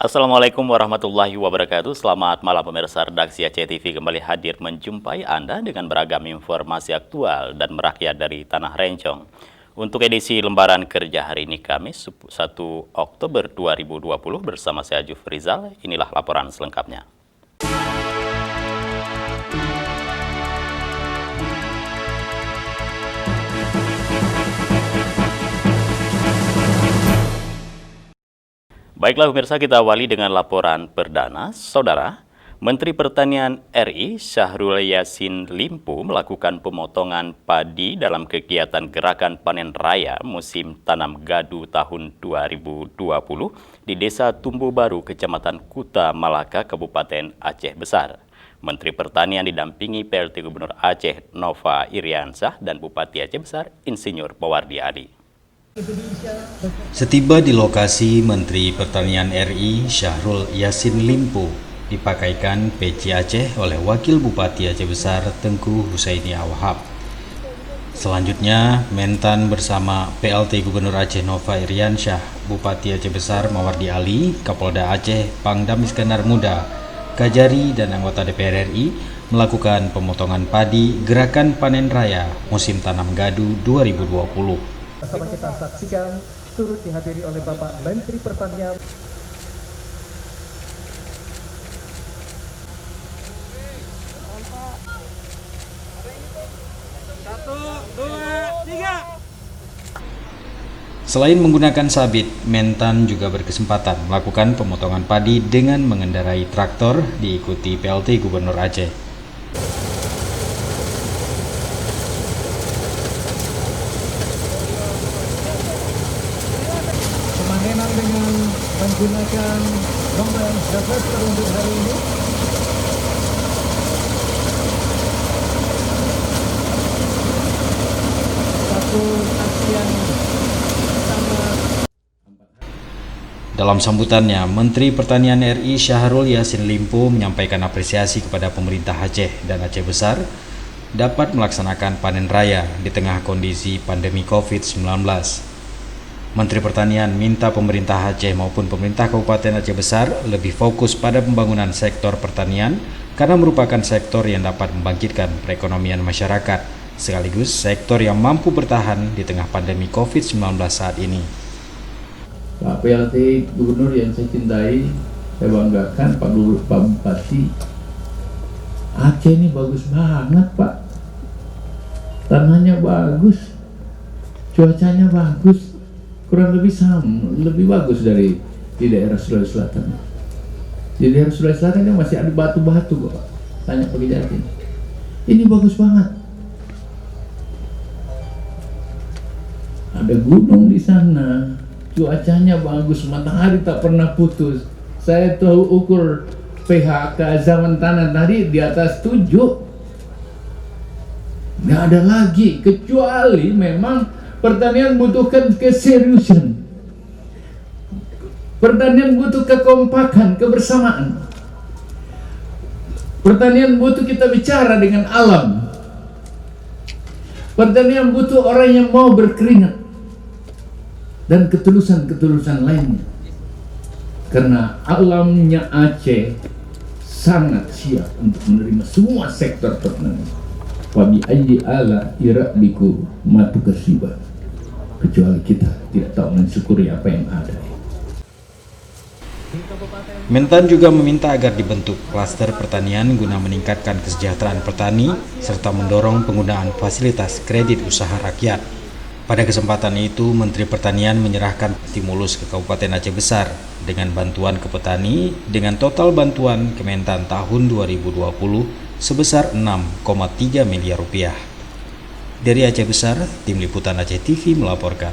Assalamualaikum warahmatullahi wabarakatuh. Selamat malam pemirsa, redaksi Aceh TV kembali hadir menjumpai Anda dengan beragam informasi aktual dan merakyat dari Tanah Rencong. Untuk edisi lembaran kerja hari ini Kamis 1 Oktober 2020 bersama saya Jufrizal, inilah laporan selengkapnya. Baiklah pemirsa, kita awali dengan laporan perdana. Saudara, Menteri Pertanian RI Syahrul Yassin Limpo melakukan pemotongan padi dalam kegiatan Gerakan Panen Raya musim tanam gadu tahun 2020 di Desa Tumbu Baru, Kecamatan Kuta Malaka, Kabupaten Aceh Besar. Menteri Pertanian didampingi PLT Gubernur Aceh Nova Iriansah dan Bupati Aceh Besar Insinyur Pawardi Ali. Setiba di lokasi, Menteri Pertanian RI Syahrul Yassin Limpo dipakaikan peci Aceh oleh Wakil Bupati Aceh Besar Tengku Husaini Awahab. Selanjutnya, Mentan bersama PLT Gubernur Aceh Nova Iriansyah, Bupati Aceh Besar Mawardi Ali, Kapolda Aceh Pangdam Iskandar Muda, Kajari, dan anggota DPR RI melakukan pemotongan padi Gerakan Panen Raya musim tanam gadu 2020. Sama kita saksikan turut dihadiri oleh Bapak Menteri Pertanian. Selain menggunakan sabit, Mentan juga berkesempatan melakukan pemotongan padi dengan mengendarai traktor diikuti PLT Gubernur Aceh. Pemanenan dengan menggunakan rombongan harvester untuk hari ini. Satu aksian sama. Dalam sambutannya, Menteri Pertanian RI Syahrul Yassin Limpo menyampaikan apresiasi kepada pemerintah Aceh dan Aceh Besar dapat melaksanakan panen raya di tengah kondisi pandemi COVID-19. Menteri Pertanian minta pemerintah Aceh maupun pemerintah Kabupaten Aceh Besar lebih fokus pada pembangunan sektor pertanian karena merupakan sektor yang dapat membangkitkan perekonomian masyarakat, sekaligus sektor yang mampu bertahan di tengah pandemi COVID-19 saat ini. Pak PLT Gubernur yang saya cintai, saya banggakan, Pak Bupati, Aceh ini bagus banget Pak, tanahnya bagus, cuacanya bagus, kurang lebih sama, lebih bagus dari di daerah Sulawesi Selatan. Di daerah Sulawesi Selatan ini masih ada batu-batu kok, tanya Pak Jatin. Ini bagus banget. Ada gunung di sana, cuacanya bagus, matahari tak pernah putus. Saya tahu ukur pH keazaman tanah tadi di atas 7. Nggak ada lagi, kecuali memang pertanian butuhkan keseriusan. Pertanian butuh kekompakan, kebersamaan. Pertanian butuh kita bicara dengan alam. Pertanian butuh orang yang mau berkeringat dan ketulusan-ketulusan lainnya. Karena alamnya Aceh sangat siap untuk menerima semua sektor pertanian. Wabi ayyi ala irabiku matu kasiba. Kecuali kita tidak tahu mensyukuri apa yang ada. Mentan juga meminta agar dibentuk klaster pertanian guna meningkatkan kesejahteraan petani serta mendorong penggunaan fasilitas kredit usaha rakyat. Pada kesempatan itu, Menteri Pertanian menyerahkan stimulus ke Kabupaten Aceh Besar dengan bantuan ke petani dengan total bantuan Kementan tahun 2020 sebesar 6,3 miliar rupiah. Dari Aceh Besar, Tim Liputan Aceh TV melaporkan.